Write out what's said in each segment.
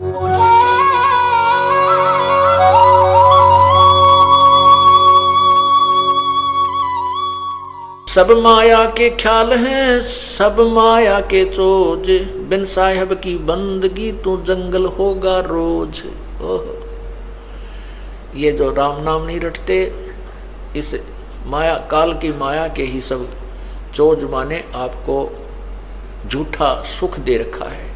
सब माया के ख्याल हैं, सब माया के चोज, बिन साहेब की बंदगी तू जंगल होगा रोज। ओहो, ये जो राम नाम नहीं रटते, इस माया काल की माया के ही सब चोज माने आपको झूठा सुख दे रखा है।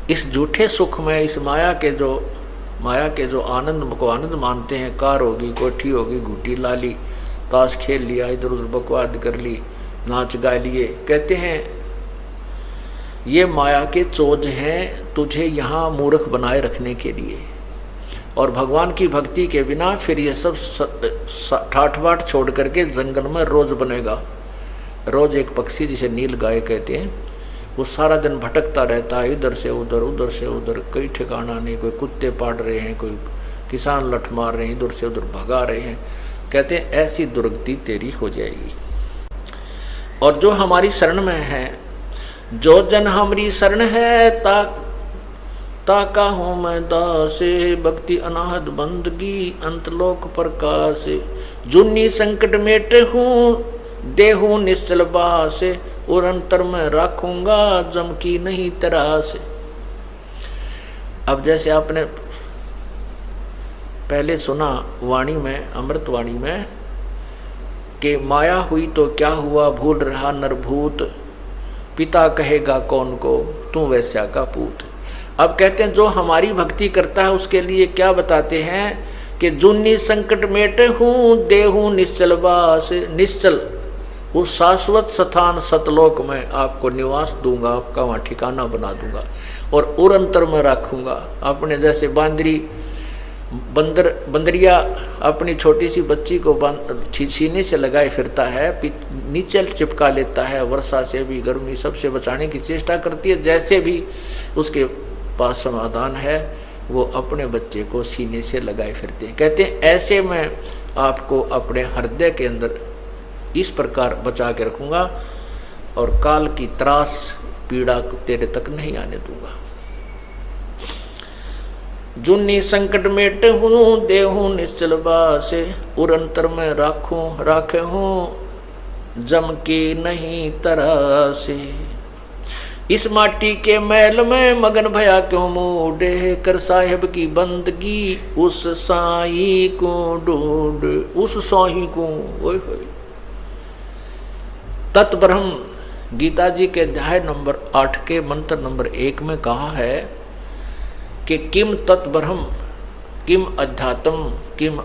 इस झूठे सुख में, इस माया के जो आनंद को आनंद मानते हैं, कार होगी, कोठी होगी, घूटी ला ली, ताश खेल लिया, इधर उधर बकवाद कर ली, नाच गा लिए, कहते हैं ये माया के चोज हैं तुझे यहाँ मूर्ख बनाए रखने के लिए। और भगवान की भक्ति के बिना फिर ये सब ठाठ बाट छोड़ करके जंगल में रोज बनेगा। रोज एक पक्षी जिसे नील गाय कहते हैं, वो सारा दिन भटकता रहता है, इधर से उधर, उधर से उधर, कोई ठिकाना नहीं। कोई कुत्ते पाड़ रहे हैं, कोई किसान लठ मार रहे हैं, इधर से उधर भगा रहे हैं। कहते हैं ऐसी दुर्गति तेरी हो जाएगी। और जो हमारी शरण में है, जो जन हमारी शरण है, ताका हूँ मैं दासे, भक्ति अनाहद बंदगी अंतलोक प्रकाश। जुन्नी संकट मेटे हूँ, देहू निश्चल बासे, और अंतर में रखूंगा जम की नहीं तरास। अब जैसे आपने पहले सुना वाणी में, अमृत वाणी में, कि माया हुई तो क्या हुआ, भूल रहा नरभूत, पिता कहेगा कौन को, तू वैश्या का पूत। अब कहते हैं जो हमारी भक्ति करता है उसके लिए क्या बताते हैं कि जुन्नी संकट मेटे हूँ, देहू निश्चल बास। निश्चल उस शाश्वत स्थान सतलोक में आपको निवास दूंगा, आपका वहाँ ठिकाना बना दूंगा, और उरंतर में रखूंगा। अपने जैसे बंदरिया अपनी छोटी सी बच्ची को सीने से लगाए फिरता है, नीचे चिपका लेता है, वर्षा से भी, गर्मी सबसे बचाने की चेष्टा करती है। जैसे भी उसके पास समाधान है, वो अपने बच्चे को सीने से लगाए फिरते हैं। कहते हैं ऐसे मैं आपको अपने हृदय के अंदर इस प्रकार बचा के रखूंगा, और काल की त्रास पीड़ा तेरे तक नहीं आने दूंगा। जुन्नी संकट मेटे हूँ, देहू निश्चल बासे, उरंतर में राखे हूँ जम के नहीं तरासे। इस माटी के मैल में मगन भया क्यों मूडे, कर साहेब की बंदगी उस साई को ढूंढ। उस साई को, ओए होए। तत्ब्रह्म गीता जी के अध्याय नंबर 8 के मंत्र नंबर 1 में कहा है कि किम तत्ब्रह्म, किम अध्यात्म, किम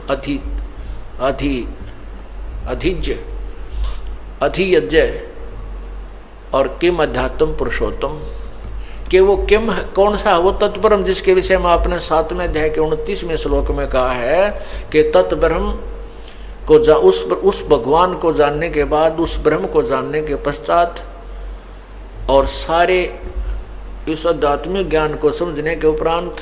अधियज्ञ और किम अध्यात्म पुरुषोत्तम। कि वो किम कौन सा, वो तत्ब्रह्म जिसके विषय में आपने 7वें अध्याय के 29वें श्लोक में कहा है कि तत्ब्रह्म को उस भगवान को जानने के बाद, उस ब्रह्म को जानने के पश्चात, और सारे इस आध्यात्मिक ज्ञान को समझने के उपरांत,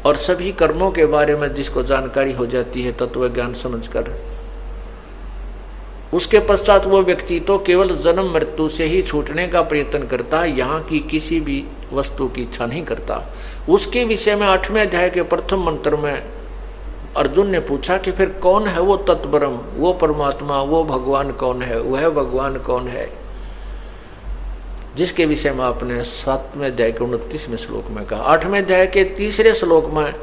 और सभी कर्मों के बारे में जिसको जानकारी हो जाती है तत्व ज्ञान समझकर, उसके पश्चात वो व्यक्ति तो केवल जन्म मृत्यु से ही छूटने का प्रयत्न करता है, यहाँ की किसी भी वस्तु की इच्छा नहीं करता। उसके विषय में 8वें अध्याय के प्रथम मंत्र में अर्जुन ने पूछा कि फिर कौन है वो तत्ब्रह्म, वो परमात्मा, वो भगवान कौन है, वह भगवान कौन है, जिसके विषय में आपने 7वें अध्याय के 29वें श्लोक में कहा। 8वें अध्याय के 3रे श्लोक में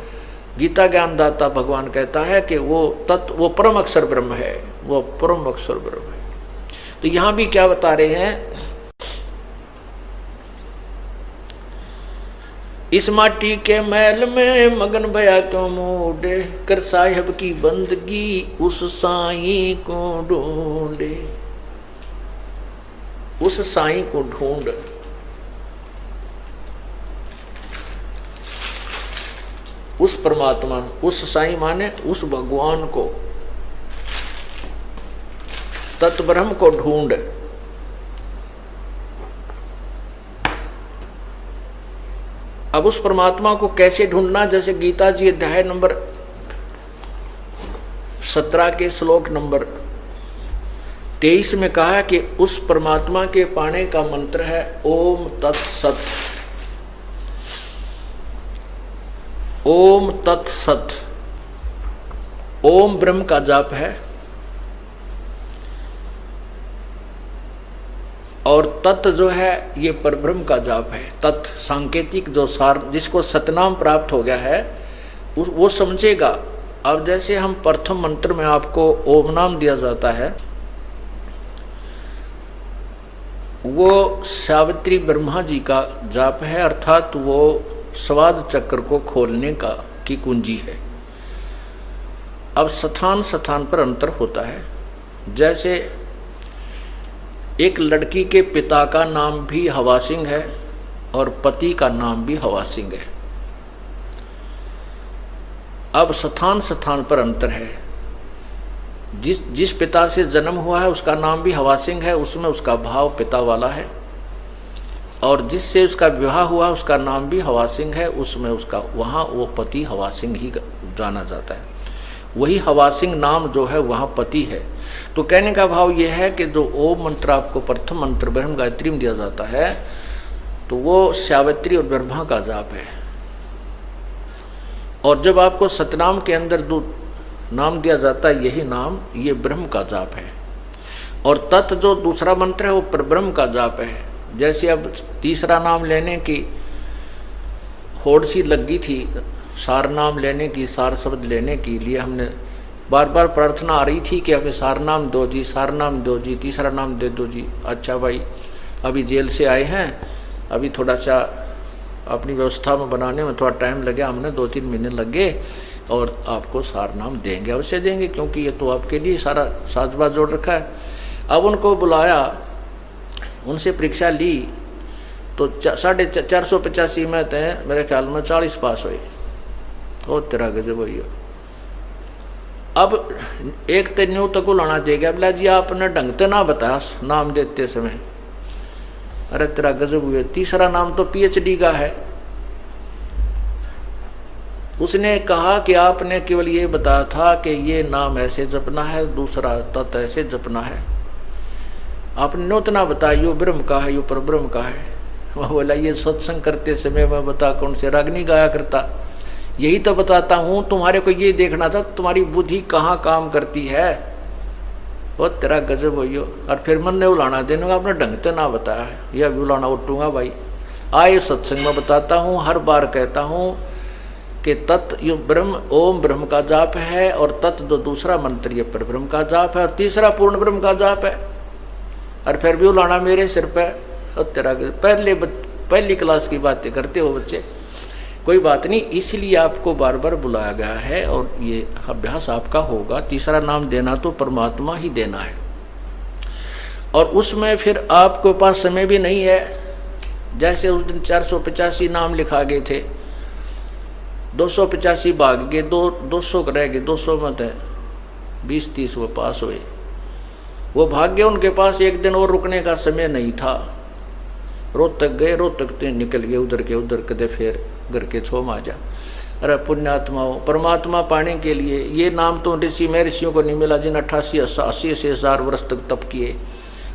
गीता ज्ञानदाता भगवान कहता है कि वो परम अक्षर ब्रह्म है, वो परम अक्षर ब्रह्म है। तो यहाँ भी क्या बता रहे हैं, इस माटी के मैल में मगन भया क्यों मूडे, कर साहेब की बंदगी उस साई को ढूंढे। उस साई को ढूंढ, उस परमात्मा, उस साई माने उस भगवान को, तत्ब्रह्म को ढूंढ। अब उस परमात्मा को कैसे ढूंढना, जैसे गीता जी अध्याय नंबर 17 के श्लोक नंबर 23 में कहा है कि उस परमात्मा के पाने का मंत्र है ओम तत्सत। ओम तत्सत। ओम ब्रह्म का जाप है और तत् जो है ये परब्रह्म का जाप है। तत् सांकेतिक जो सार जिसको सतनाम प्राप्त हो गया है वो समझेगा। अब जैसे हम प्रथम मंत्र में आपको ओम नाम दिया जाता है, वो सावित्री ब्रह्मा जी का जाप है, अर्थात वो स्वाद चक्र को खोलने की कुंजी है। अब स्थान स्थान पर अंतर होता है। जैसे एक लड़की के पिता का नाम भी हवा सिंह है और पति का नाम भी हवा सिंह है। अब स्थान स्थान पर अंतर है। जिस पिता से जन्म हुआ है उसका नाम भी हवा सिंह है, उसमें उसका भाव पिता वाला है, और जिससे उसका विवाह हुआ उसका नाम भी हवा सिंह है, उसमें उसका वहाँ वो पति हवा सिंह ही जाना जाता है। वही हवा सिंह नाम जो है वहाँ पति है। तो कहने का भाव यह है कि जो ओम मंत्र आपको प्रथम मंत्र ब्रह्म गायत्री में दिया जाता है तो वो सावित्री और ब्रह्मा का जाप है। और जब आपको सतनाम के अंदर जो नाम दिया जाता है यही नाम ये ब्रह्म का जाप है। और तत् जो दूसरा मंत्र है वो परब्रह्म का जाप है। जैसे अब तीसरा नाम लेने की होड़ सी लगी थी, सार नाम लेने की, सार शब्द लेने के लिए हमने बार बार प्रार्थना आ रही थी कि हमें सार नाम दो जी, सार नाम दो जी, तीसरा नाम दे दो जी। अच्छा भाई, अभी जेल से आए हैं, अभी थोड़ा सा अपनी व्यवस्था में बनाने में थोड़ा टाइम लगे, हमने 2-3 महीने लगे, और आपको सार नाम देंगे, अवश्य देंगे, क्योंकि ये तो आपके लिए सारा साजबाज जोड़ रखा है। अब उनको बुलाया, उनसे परीक्षा ली तो 485 में थे, मेरे ख्याल में 40 पास हुए। हो तेरा गजब हुई। अब एक तो न्यू तक लाना देगा, बोला जी आपने ढंग से ना बताया नाम देते समय। अरे तेरा गजब हुए, तीसरा नाम तो PhD का है। उसने कहा कि आपने केवल ये बताया था कि ये नाम ऐसे जपना है, दूसरा तत् ऐसे जपना है, आपने उतना बताया यो ब्रह्म का है, यो परब्रह्म का है। वह बोला ये सत्संग करते समय मैं बता कौन से राग नहीं गाया करता, यही तो बताता हूँ, तुम्हारे को ये देखना था तुम्हारी बुद्धि कहाँ काम करती है। वो तेरा गजब हो। और फिर मन ने उलाना देने आपने ढंग से ना बताया है, यह भी उलाना उठूंगा भाई। आए सत्संग में बताता हूँ, हर बार कहता हूँ कि तत् यो ब्रह्म ओम ब्रह्म का जाप है, और तत् जो दूसरा मंत्र ये परब्रह्म का जाप है, और तीसरा पूर्ण ब्रह्म का जाप है। और फिर भी उलाना मेरे सिर पे। और तेरा पहली क्लास की बातें करते हो बच्चे, कोई बात नहीं, इसलिए आपको बार बार बुलाया गया है और ये अभ्यास आपका होगा। तीसरा नाम देना तो परमात्मा ही देना है, और उसमें फिर आपके पास समय भी नहीं है। जैसे उस दिन 485 नाम लिखा गए थे, 285 भाग गए, 200 रह गए, 200 में थे 20-30 वो पास हुए, वो भाग्य उनके पास एक दिन और रुकने का समय नहीं था। रोहतक गए, रोहतक तो निकल गए उधर के उधर, कदे फिर घर के छो माजा। अरे पुण्यात्माओं, परमात्मा पाने के लिए ये नाम तो ऋषि महर्षियों को नहीं मिला जिन 88-80 हजार वर्ष तक तप किए,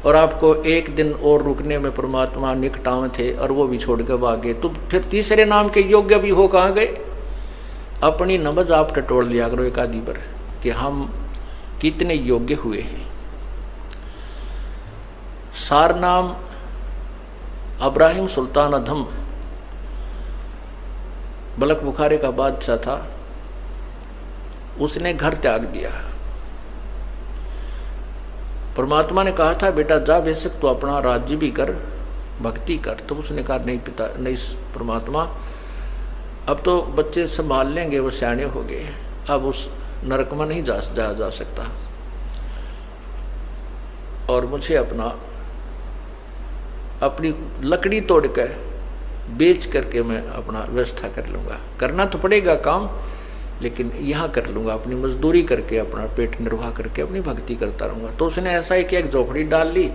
और आपको एक दिन और रुकने में परमात्मा निकटाव थे और वो भी छोड़ के भागे। तो फिर तीसरे नाम के योग्य भी हो कहाँ गए? अपनी नमज आप टटोल लिया करो एक आदि पर कि हम कितने योग्य हुए हैं। सार नाम अब्राहिम सुल्तान अधम बलक बुखारे का बादशाह था, उसने घर त्याग दिया। परमात्मा ने कहा था बेटा जा बेशक तो अपना राज्य भी कर, भक्ति कर। तो उसने कहा नहीं पिता, नहीं परमात्मा, अब तो बच्चे संभाल लेंगे, वो सियाने हो गए, अब उस नरक में नहीं जा सकता, और मुझे अपनी लकड़ी तोड़ कर बेच करके मैं अपना व्यवस्था कर लूँगा। करना तो पड़ेगा काम, लेकिन यहाँ कर लूँगा, अपनी मजदूरी करके अपना पेट निर्वाह करके अपनी भक्ति करता रहूँगा। तो उसने ऐसा ही किया, एक झोपड़ी डाल ली,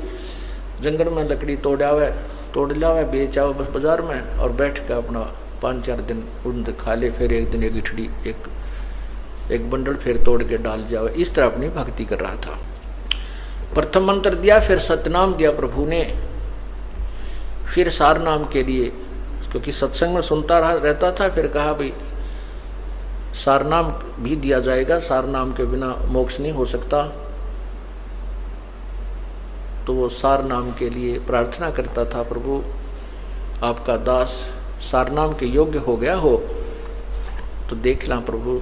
जंगल में लकड़ी तोड़ लावे बेच आओ बस बाजार में, और बैठ कर अपना 5-4 दिन उन खा ले, फिर एक दिन एक इठड़ी एक बंडल फिर तोड़ के डाल जाओ। इस तरह अपनी भक्ति कर रहा था। प्रथम मंत्र दिया, फिर सतनाम दिया प्रभु ने, फिर सार नाम के लिए, क्योंकि सत्संग में सुनता रहता था, फिर कहा भाई सारनाम भी दिया जाएगा, सारनाम के बिना मोक्ष नहीं हो सकता। तो वो सारनाम के लिए प्रार्थना करता था, प्रभु आपका दास सारनाम के योग्य हो गया हो तो देख ला प्रभु,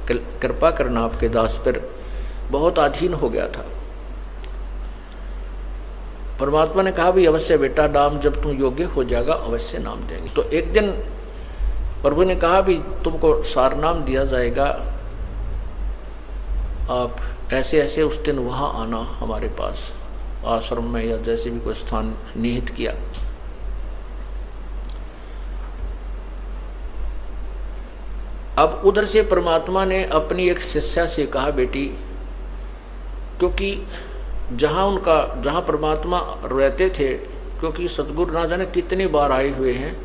कृपा करना आपके दास पर, बहुत अधीन हो गया था। परमात्मा ने कहा भी अवश्य बेटा, नाम जब तुम योग्य हो जाएगा अवश्य नाम देंगे। तो एक दिन प्रभु ने कहा भी तुमको सारनाम दिया जाएगा, आप ऐसे ऐसे उस दिन वहां आना हमारे पास आश्रम में या जैसे भी कोई स्थान निहित किया। अब उधर से परमात्मा ने अपनी एक शिष्या से कहा बेटी, क्योंकि जहाँ परमात्मा रहते थे, क्योंकि सतगुरु ना जाने कितनी बार आए हुए हैं,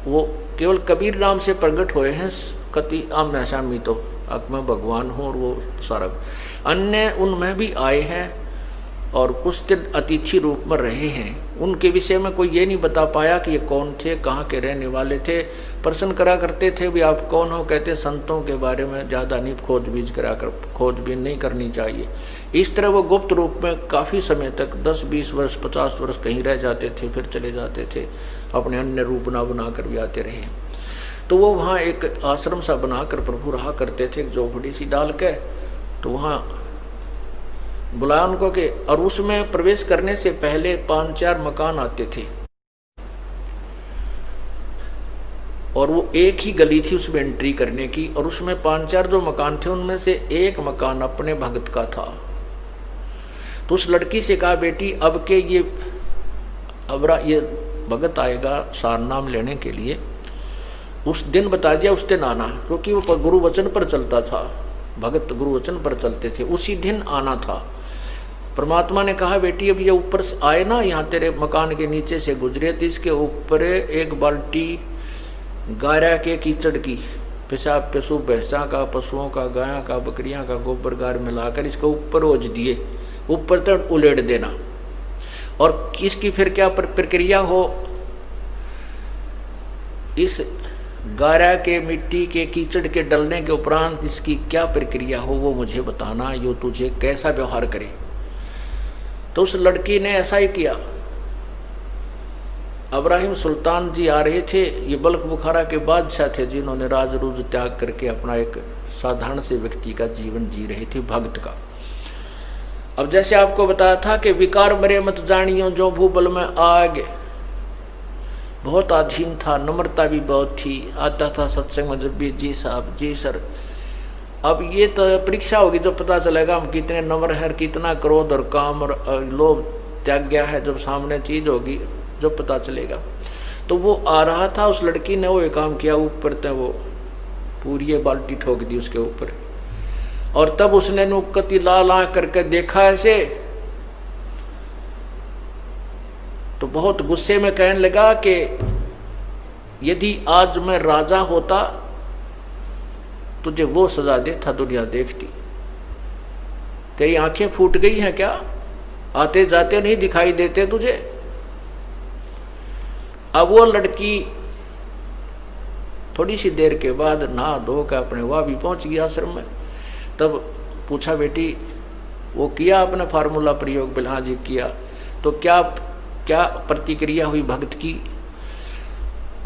वो केवल कबीर नाम से प्रकट हुए हैं, कति आम्या सामी तो अब मैं भगवान हूँ और वो सारा अन्य उनमें भी आए हैं और कुछ दिन अतिथि रूप में रहे हैं। उनके विषय में कोई ये नहीं बता पाया कि ये कौन थे, कहाँ के रहने वाले थे। प्रश्न करा करते थे भी आप कौन हो, कहते संतों के बारे में ज़्यादा नहीं खोजबीन नहीं करनी चाहिए। इस तरह वो गुप्त रूप में काफ़ी समय तक 10, 20 वर्ष, 50 वर्ष कहीं रह जाते थे, फिर चले जाते थे, अपने अन्य रूप बना कर भी आते रहे। तो वो वहाँ एक आश्रम सा बनाकर प्रभु रहा करते थे, एक झोपड़ी सी डाल के। तो वहाँ बुलाया उनको के, और उसमें प्रवेश करने से पहले 5-4 मकान आते थे और वो एक ही गली थी उसमें एंट्री करने की, और उसमें 5-4 जो मकान थे उनमें से एक मकान अपने भगत का था। तो उस लड़की से कहा बेटी अब के ये भगत आएगा सारनाम लेने के लिए, उस दिन बता दिया, उस दिन आना, क्योंकि वो गुरु वचन पर चलता था, भगत गुरु वचन पर चलते थे, उसी दिन आना था। परमात्मा ने कहा बेटी अब ये ऊपर से आए ना, यहाँ तेरे मकान के नीचे से गुजरे तो इसके ऊपर एक बाल्टी गारा के कीचड़ की, पेशाब पशु भैंसा का, पशुओं का, गायों का, बकरियां का गोबर गार मिलाकर इसके ऊपर ओझ दिए, ऊपर तक उलेट देना। और इसकी फिर क्या प्रक्रिया हो, इस गारा के मिट्टी के कीचड़ के डलने के उपरांत इसकी क्या प्रक्रिया हो वो मुझे बताना, यो तुझे कैसा व्यवहार करे। तो उस लड़की ने ऐसा ही किया। इब्राहिम सुल्तान जी आ रहे थे, ये बल्ख बुखारा के बादशाह थे जिन्होंने राज रूज त्याग करके अपना एक साधारण से व्यक्ति का जीवन जी रहे थे, भक्त का। अब जैसे आपको बताया था कि विकार मरे मत जानियो जो भूबल में आग, बहुत अधीन था, नम्रता भी बहुत थी, आता था सत्संग में जब भी जी साहब जी सर। अब ये तो परीक्षा होगी जब पता चलेगा हम कितने नम्र हैं, कितना क्रोध और काम और लोभ त्याग गया है, जब सामने चीज होगी जब पता चलेगा। तो वो आ रहा था, उस लड़की ने वो एक काम किया, ऊपर तक वो पूरी बाल्टी ठोक दी उसके ऊपर, और तब उसने नुकती ला ला करके देखा ऐसे, तो बहुत गुस्से में कहने लगा कि यदि आज मैं राजा होता तुझे वो सजा देता दुनिया देखती, तेरी आंखें फूट गई हैं क्या, आते जाते नहीं दिखाई देते तुझे। अब वो लड़की थोड़ी सी देर के बाद नहा धो कर अपने वहाँ भी पहुंच गई आश्रम में। तब पूछा बेटी वो किया आपने फार्मूला प्रयोग? बोले हाँ जी किया। तो क्या क्या प्रतिक्रिया हुई भक्त की?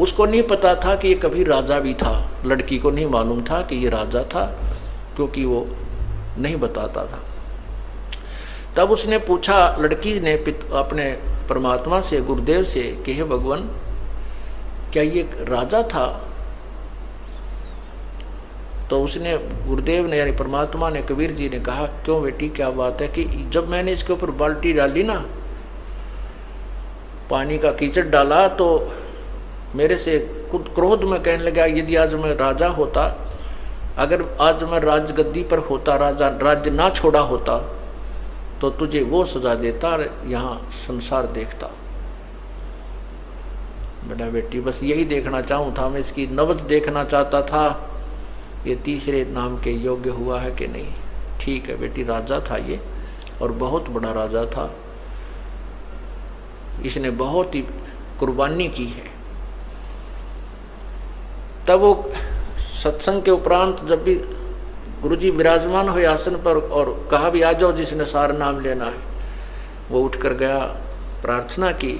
उसको नहीं पता था कि ये कभी राजा भी था, लड़की को नहीं मालूम था कि ये राजा था, क्योंकि वो नहीं बताता था। तब उसने पूछा, लड़की ने अपने परमात्मा से, गुरुदेव से कि हे भगवान क्या ये राजा था? तो उसने, गुरुदेव ने यानी परमात्मा ने, कबीर जी ने कहा क्यों बेटी क्या बात है कि जब मैंने इसके ऊपर बाल्टी डाली ना, पानी का कीचड़ डाला, तो मेरे से खुद क्रोध में कहने लगा यदि आज मैं राजा होता, अगर आज मैं राजगद्दी पर होता, राज्य ना छोड़ा होता तो तुझे वो सजा देता, यहाँ संसार देखता। बेटा बेटी बस यही देखना चाहूँ था मैं, इसकी नब्ज देखना चाहता था, ये तीसरे नाम के योग्य हुआ है कि नहीं। ठीक है बेटी, राजा था ये, और बहुत बड़ा राजा था, इसने बहुत ही कुर्बानी की है। तब वो सत्संग के उपरांत जब भी गुरुजी विराजमान हुए आसन पर और कहा भी आ जाओ जिसने सार नाम लेना है, वो उठकर गया, प्रार्थना की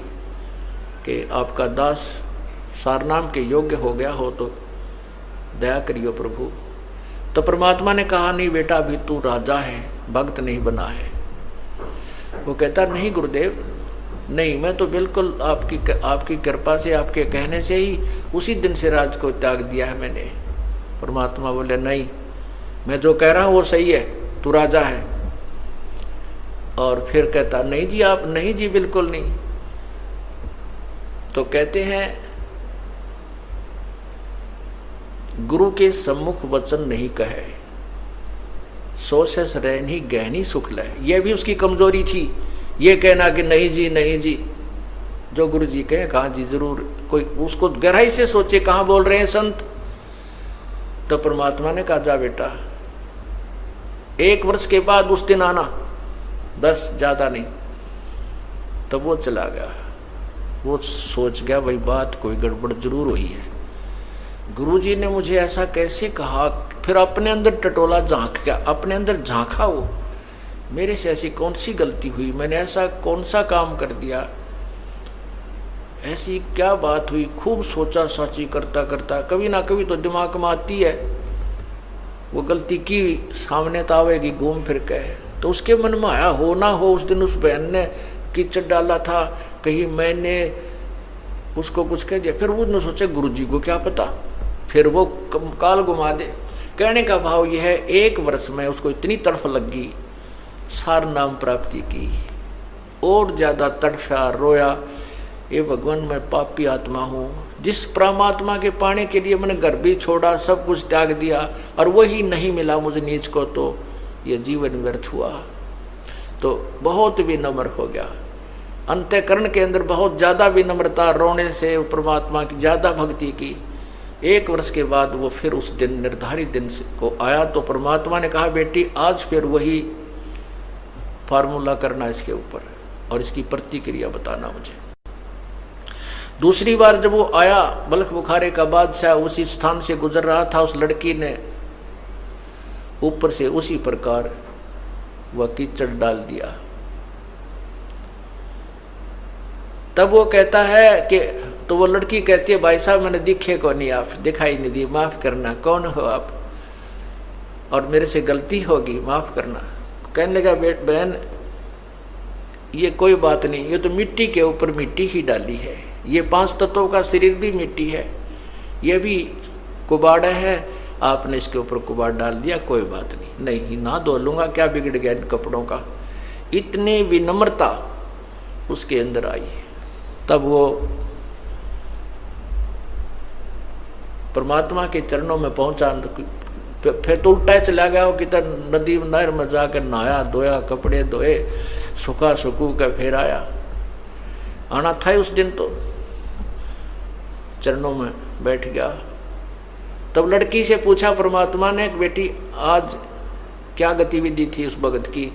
कि आपका दास सार नाम के योग्य हो गया हो तो दया करियो प्रभु। तो परमात्मा ने कहा नहीं बेटा, अभी तू राजा है, भक्त नहीं बना है। वो कहता नहीं गुरुदेव, नहीं, मैं तो बिल्कुल आपकी कृपा से, आपके कहने से ही उसी दिन से राज को त्याग दिया है मैंने। परमात्मा बोले नहीं, मैं जो कह रहा हूँ वो सही है, तू राजा है। और फिर कहता नहीं जी आप, नहीं जी बिल्कुल नहीं। तो कहते हैं गुरु के सम्मुख वचन नहीं कहे, सो से रहनी गहनी सुख लय। यह भी उसकी कमजोरी थी, ये कहना कि नहीं जी नहीं जी, जो गुरु जी कहे कहा जी जरूर, कोई उसको गहराई से सोचे कहाँ बोल रहे हैं संत। तो परमात्मा ने कहा जा बेटा, 1 वर्ष के बाद उस दिन आना, 10 ज्यादा नहीं। तब वो चला गया। वो सोच गया भाई बात कोई गड़बड़ जरूर हुई है, गुरुजी ने मुझे ऐसा कैसे कहा। फिर अपने अंदर टटोला झांक गया, अपने अंदर झांका वो, मेरे से ऐसी कौन सी गलती हुई, मैंने ऐसा कौन सा काम कर दिया, ऐसी क्या बात हुई। खूब सोचा साची करता करता, कभी ना कभी तो दिमाग में आती है वो गलती की, सामने तो आवेगी घूम फिर के। तो उसके मन में आया हो ना हो उस दिन उस बहन ने कीचड़ डाला था, कहीं मैंने उसको कुछ कह दिया। फिर उसने सोचा गुरुजी को क्या पता, फिर वो काल घुमा दे। कहने का भाव यह है 1 वर्ष में उसको इतनी तड़फ लगी सार नाम प्राप्ति की, और ज्यादा तड़फा, रोया, ये भगवान मैं पापी आत्मा हूँ, जिस परमात्मा के पाने के लिए मैंने घर भी छोड़ा, सब कुछ त्याग दिया और वही नहीं मिला मुझे नीच को, तो ये जीवन व्यर्थ हुआ। तो बहुत विनम्र हो गया, अंतःकरण के अंदर बहुत ज्यादा विनम्रता, रोने से परमात्मा की ज्यादा भक्ति की। 1 वर्ष के बाद वो फिर उस दिन निर्धारित दिन को आया। तो परमात्मा ने कहा बेटी आज फिर वही फार्मूला करना इसके ऊपर और इसकी प्रतिक्रिया बताना मुझे। दूसरी बार जब वो आया, बल्ख बुखारे का बादशाह उसी स्थान से गुजर रहा था, उस लड़की ने ऊपर से उसी प्रकार वह कीचड़ डाल दिया। तब वो कहता है कि, तो वो लड़की कहती है भाई साहब मैंने दिखे को नहीं, आप दिखाई नहीं दी, माफ करना, कौन हो आप, और मेरे से गलती होगी, माफ करना। कहने लगा बहन ये कोई बात नहीं, ये तो मिट्टी के ऊपर मिट्टी ही डाली है, ये 5 तत्वों का शरीर भी मिट्टी है, ये भी कुबाड़ा है, आपने इसके ऊपर कुबाड़ डाल दिया, कोई बात नहीं, नहीं ना धो लूंगा, क्या बिगड़ गया इन कपड़ों का। इतनी विनम्रता उसके अंदर आई। तब वो परमात्मा के चरणों में पहुंचा। फिर तो उल्टा चला गया, वो कितना नदी नहर में जाकर नहाया धोया, कपड़े धोए, सुखा सुकू का फिर आया। आना था उस दिन, तो चरणों में बैठ गया। तब लड़की से पूछा परमात्मा ने बेटी आज क्या गतिविधि थी उस भगत की।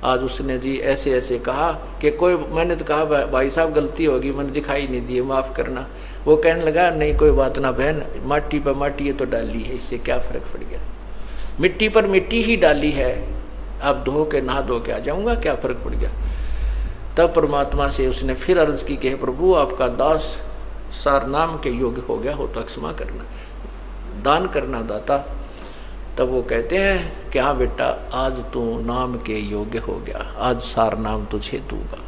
आज उसने जी ऐसे ऐसे कहा कि कोई, मैंने तो कहा भाई साहब गलती होगी, मैंने दिखाई नहीं दी, माफ करना। वो कहने लगा नहीं कोई बात ना बहन, माटी पर माटी ये तो डाली है, इससे क्या फर्क पड़ गया, मिट्टी पर मिट्टी ही डाली है, अब धो के नहा धो के आ जाऊंगा, क्या फर्क पड़ गया। तब परमात्मा से उसने फिर अर्ज की कि प्रभु आपका दास सार नाम के योग्य हो गया हो तो क्षमा करना, दान करना दाता। तब वो कहते हैं कि हाँ बेटा आज तू नाम के योग्य हो गया, आज सार नाम तुझे दूंगा।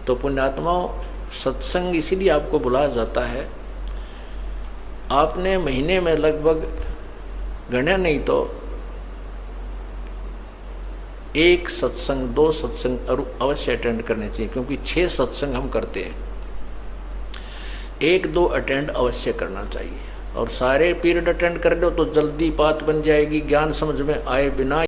तो पुण्यात्माओं सत्संग इसीलिए आपको बुलाया जाता है। आपने महीने में लगभग गणना नहीं तो 1 सत्संग 2 सत्संग अवश्य अटेंड करने चाहिए, क्योंकि 6 सत्संग हम करते हैं, 1-2 अटेंड अवश्य करना चाहिए। और सारे पीरियड अटेंड कर लो तो जल्दी बात बन जाएगी, ज्ञान समझ में आए बिना